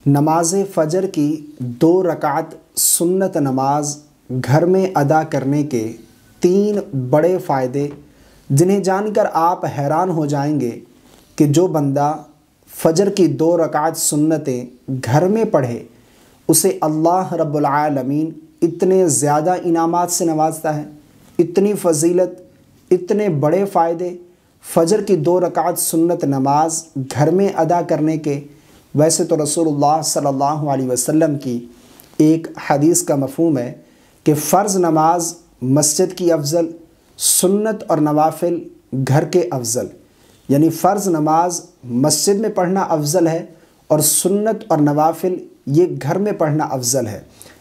نماز فجر کی 2 رکعت سنت نماز گھر میں ادا کرنے کے 3 بڑے فائدے جنہیں جان کر آپ حیران ہو جائیں گے کہ جو بندہ فجر کی 2 رکعت سنتیں گھر میں پڑھے اسے اللہ رب العالمین اتنے زیادہ انعامات سے نوازتا ہے، اتنی فضیلت، اتنے بڑے فائدے فجر کی 2 رکعت سنت نماز گھر میں ادا کرنے کے۔ ویسے تو رسول اللہ صلی اللہ علیہ وسلم کی ایک حدیث کا مفہوم ہے کہ فرض نماز مسجد کی افضل، سنت اور نوافل گھر کے افضل، یعنی فرض نماز مسجد میں پڑھنا افضل ہے اور سنت اور نوافل یہ گھر میں پڑھنا افضل ہے۔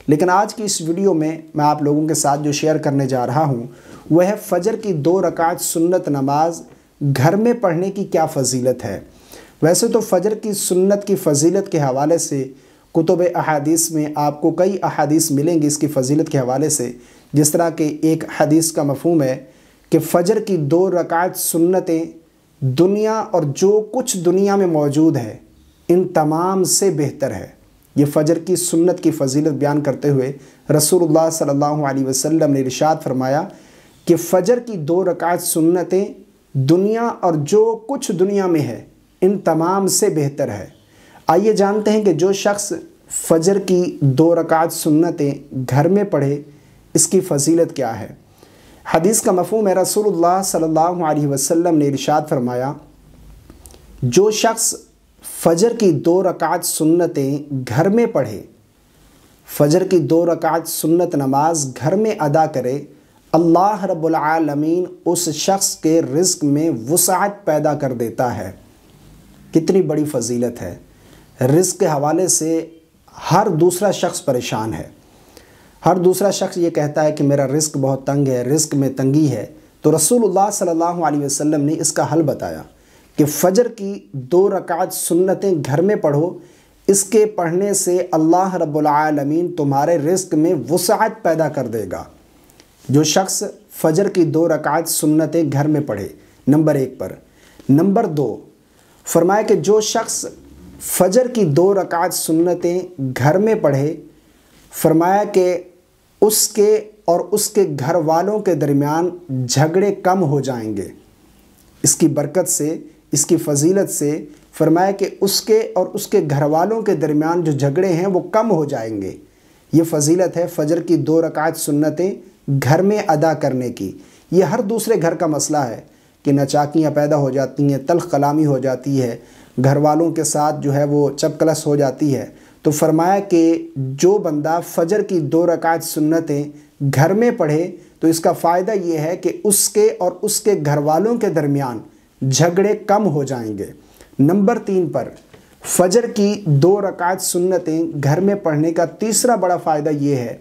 لیکن آج کی اس ویڈیو میں آپ لوگوں کے ساتھ جو شیئر کرنے جا رہا ہوں وہ ہے فجر کی 2 رکعت سنت نماز گھر میں پڑھنے کی کیا فضیلت ہے۔ ویسے تو فجر کی سنت کی فضیلت کے حوالے سے کتب احادیث میں آپ کو کئی احادیث ملیں گی اس کی فضیلت کے حوالے سے، جس طرح کہ ایک حدیث کا مفہوم ہے کہ فجر کی 2 رکعت سنتیں دنیا اور جو کچھ دنیا میں موجود ہے ان تمام سے بہتر ہے۔ یہ فجر کی سنت کی فضیلت بیان کرتے ہوئے رسول اللہ صلی اللہ علیہ وسلم نے ارشاد فرمایا کہ فجر کی 2 رکعت سنتیں دنیا اور جو کچھ دنیا میں ہے ان تمام سے بہتر ہے۔ آئیے جانتے ہیں کہ جو شخص فجر کی 2 رکعت سنتیں گھر میں پڑھے اس کی فضیلت کیا ہے۔ حدیث کا مفہوم ہے رسول اللہ صلی اللہ علیہ وسلم نے ارشاد فرمایا جو شخص فجر کی 2 رکعت سنتیں گھر میں پڑھے، فجر کی 2 رکعت سنت نماز گھر میں ادا کرے، اللہ رب العالمین اس شخص کے رزق میں وسعت پیدا کر دیتا ہے۔ کتنی بڑی فضیلت ہے۔ رزق کے حوالے سے ہر دوسرا شخص پریشان ہے، ہر دوسرا شخص یہ کہتا ہے کہ میرا رزق بہت تنگ ہے، رزق میں تنگی ہے، تو رسول اللہ صلی اللہ علیہ وسلم نے اس کا حل بتایا کہ فجر کی 2 رکعت سنتیں گھر میں پڑھو، اس کے پڑھنے سے اللہ رب العالمین تمہارے رزق میں وسعت پیدا کر دے گا۔ جو شخص فجر کی 2 رکعت سنتیں گھر میں پڑھے، نمبر 1 پر۔ نمبر 2، فرمایا کہ جو شخص فجر کی 2 رکعت سنتیں گھر میں پڑھے، فرمایا کہ اس کے اور اس کے گھر والوں کے درمیان جھگڑے کم ہو جائیں گے۔ اس کی برکت سے، اس کی فضیلت سے فرمایا کہ اس کے اور اس کے گھر والوں کے درمیان جو جھگڑے ہیں وہ کم ہو جائیں گے۔ یہ فضیلت ہے فجر کی 2 رکعت سنتیں گھر میں ادا کرنے کی۔ یہ ہر دوسرے گھر کا مسئلہ ہے کہ نچاکیاں پیدا ہو جاتی ہیں، تلخ کلامی ہو جاتی ہے، گھر والوں کے ساتھ جو ہے وہ چپکلس ہو جاتی ہے۔ تو فرمایا کہ جو بندہ فجر کی 2 رکعت سنتیں گھر میں پڑھے تو اس کا فائدہ یہ ہے کہ اس کے اور اس کے گھر والوں کے درمیان جھگڑے کم ہو جائیں گے۔ نمبر 3 پر، فجر کی 2 رکعت سنتیں گھر میں پڑھنے کا تیسرا بڑا فائدہ یہ ہے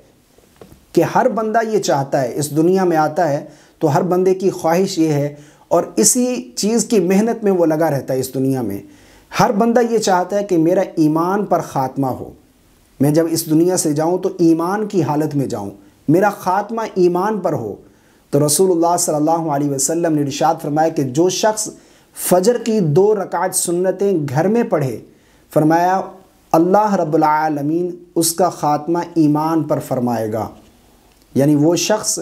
کہ ہر بندہ یہ چاہتا ہے، اس دنیا میں آتا ہے تو ہر بندے کی خواہش یہ ہے اور اسی چیز کی محنت میں وہ لگا رہتا ہے۔ اس دنیا میں ہر بندہ یہ چاہتا ہے کہ میرا ایمان پر خاتمہ ہو، میں جب اس دنیا سے جاؤں تو ایمان کی حالت میں جاؤں، میرا خاتمہ ایمان پر ہو۔ تو رسول اللہ صلی اللہ علیہ وسلم نے ارشاد فرمایا کہ جو شخص فجر کی 2 رکعت سنتیں گھر میں پڑھے، فرمایا اللہ رب العالمین اس کا خاتمہ ایمان پر فرمائے گا، یعنی وہ شخص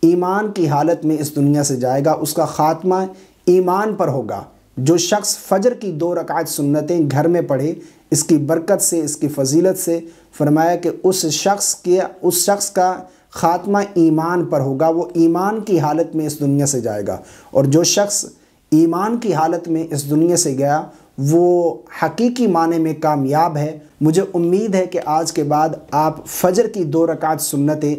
ایمان کی حالت میں اس دنیا سے جائے گا، اس کا خاتمہ ایمان پر ہوگا۔ جو شخص فجر کی 2 رکعت سنتیں گھر میں پڑھے، اس کی برکت سے، اس کی فضیلت سے فرمایا کہ اس شخص کا خاتمہ ایمان پر ہوگا، وہ ایمان کی حالت میں اس دنیا سے جائے گا۔ اور جو شخص ایمان کی حالت میں اس دنیا سے گیا وہ حقیقی معنی میں کامیاب ہے۔ مجھے امید ہے کہ آج کے بعد آپ فجر کی 2 رکعت سنتیں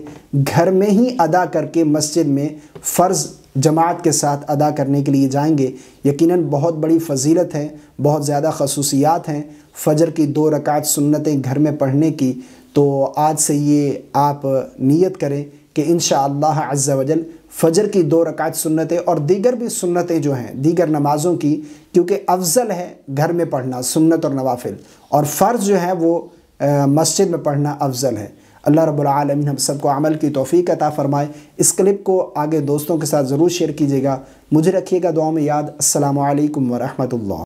گھر میں ہی ادا کر کے مسجد میں فرض جماعت کے ساتھ ادا کرنے کے لیے جائیں گے۔ یقیناً بہت بڑی فضیلت ہے، بہت زیادہ خصوصیات ہیں فجر کی 2 رکعت سنتیں گھر میں پڑھنے کی۔ تو آج سے یہ آپ نیت کریں کہ انشاءاللہ عز و جل فجر کی 2 رکعت سنتیں اور دیگر بھی سنتیں جو ہیں دیگر نمازوں کی، کیونکہ افضل ہے گھر میں پڑھنا سنت اور نوافل، اور فرض جو ہے وہ مسجد میں پڑھنا افضل ہے۔ اللہ رب العالمین ہم سب کو عمل کی توفیق عطا فرمائے۔ اس کلپ کو آگے دوستوں کے ساتھ ضرور شیئر کیجیے گا۔ مجھے رکھیے گا دعاؤں میں یاد۔ السلام علیکم ورحمۃ اللہ۔